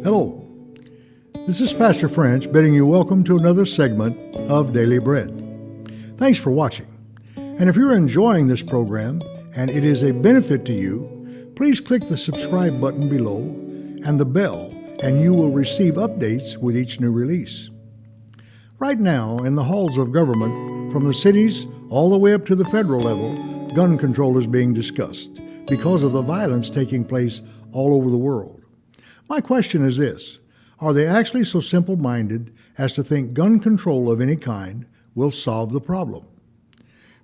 Hello, this is Pastor French bidding you welcome to another segment of Daily Bread. Thanks for watching. And if you're enjoying this program and it is a benefit to you, please click the subscribe button below and the bell, and you will receive updates with each new release. Right now, in the halls of government, from the cities all the way up to the federal level, gun control is being discussed because of the violence taking place all over the world. My question is this: are they actually so simple-minded as to think gun control of any kind will solve the problem?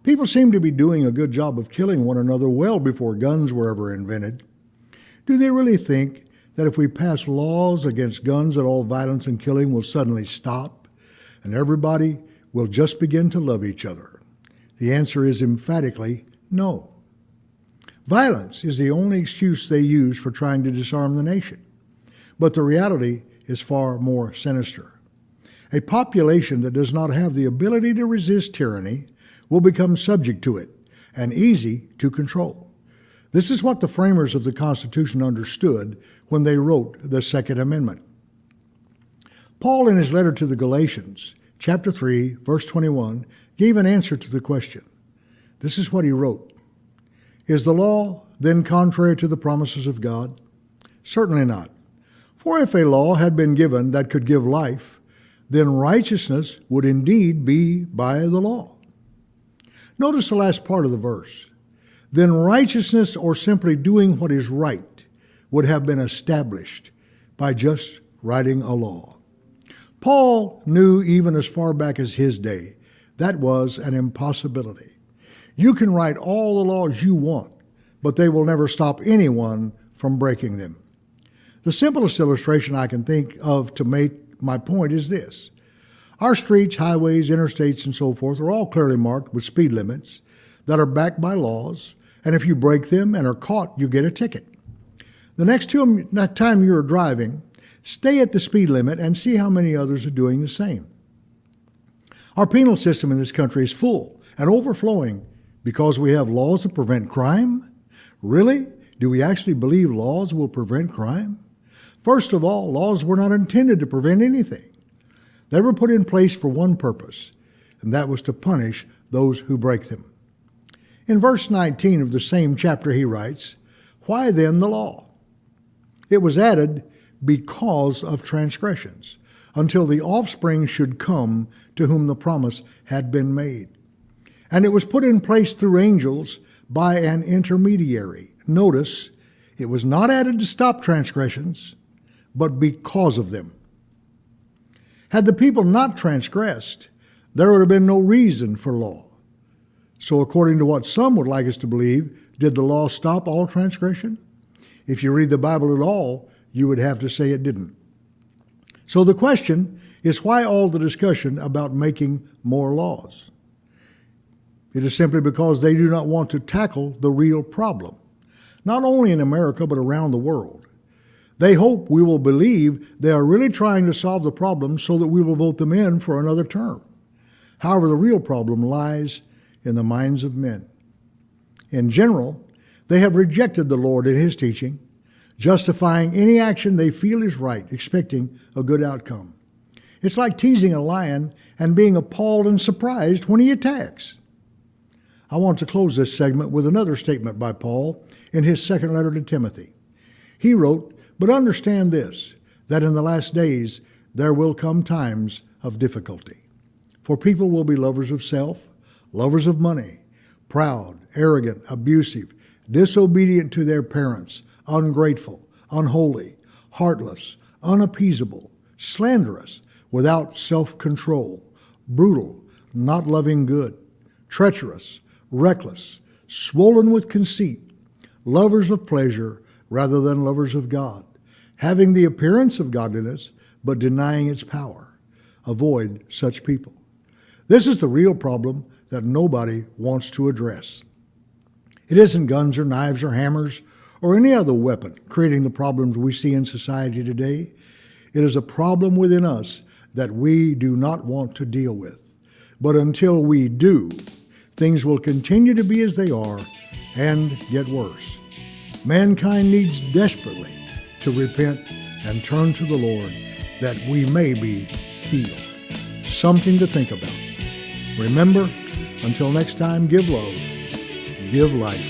People seem to be doing a good job of killing one another well before guns were ever invented. Do they really think that if we pass laws against guns that all violence and killing will suddenly stop and everybody will just begin to love each other? The answer is emphatically no. Violence is the only excuse they use for trying to disarm the nation. But the reality is far more sinister. A population that does not have the ability to resist tyranny will become subject to it and easy to control. This is what the framers of the Constitution understood when they wrote the Second Amendment. Paul, in his letter to the Galatians, chapter 3, verse 21, gave an answer to the question. This is what he wrote. Is the law then contrary to the promises of God? Certainly not. For if a law had been given that could give life, then righteousness would indeed be by the law. Notice the last part of the verse. Then righteousness, or simply doing what is right, would have been established by just writing a law. Paul knew even as far back as his day that was an impossibility. You can write all the laws you want, but they will never stop anyone from breaking them. The simplest illustration I can think of to make my point is this. Our streets, highways, interstates, and so forth are all clearly marked with speed limits that are backed by laws, and if you break them and are caught, you get a ticket. The next time you're driving, stay at the speed limit and see how many others are doing the same. Our penal system in this country is full and overflowing because we have laws that prevent crime? Really? Do we actually believe laws will prevent crime? First of all, laws were not intended to prevent anything. They were put in place for one purpose, and that was to punish those who break them. In verse 19 of the same chapter he writes, "Why then the law? It was added because of transgressions, until the offspring should come to whom the promise had been made. And it was put in place through angels by an intermediary." Notice, it was not added to stop transgressions, but because of them. Had the people not transgressed, there would have been no reason for law. So according to what some would like us to believe, did the law stop all transgression? If you read the Bible at all, you would have to say it didn't. So the question is, why all the discussion about making more laws? It is simply because they do not want to tackle the real problem, not only in America, but around the world. They hope we will believe they are really trying to solve the problem so that we will vote them in for another term. However, the real problem lies in the minds of men. In general, they have rejected the Lord and His teaching, justifying any action they feel is right, expecting a good outcome. It's like teasing a lion and being appalled and surprised when he attacks. I want to close this segment with another statement by Paul in his second letter to Timothy. He wrote, "But understand this, that in the last days there will come times of difficulty. For people will be lovers of self, lovers of money, proud, arrogant, abusive, disobedient to their parents, ungrateful, unholy, heartless, unappeasable, slanderous, without self-control, brutal, not loving good, treacherous, reckless, swollen with conceit, lovers of pleasure rather than lovers of God, having the appearance of godliness, but denying its power. Avoid such people." This is the real problem that nobody wants to address. It isn't guns or knives or hammers or any other weapon creating the problems we see in society today. It is a problem within us that we do not want to deal with. But until we do, things will continue to be as they are and get worse. Mankind needs desperately to repent and turn to the Lord that we may be healed. Something to think about. Remember, until next time, give love, give life,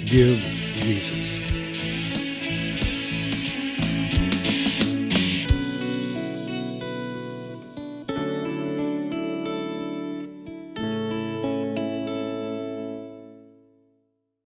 give Jesus.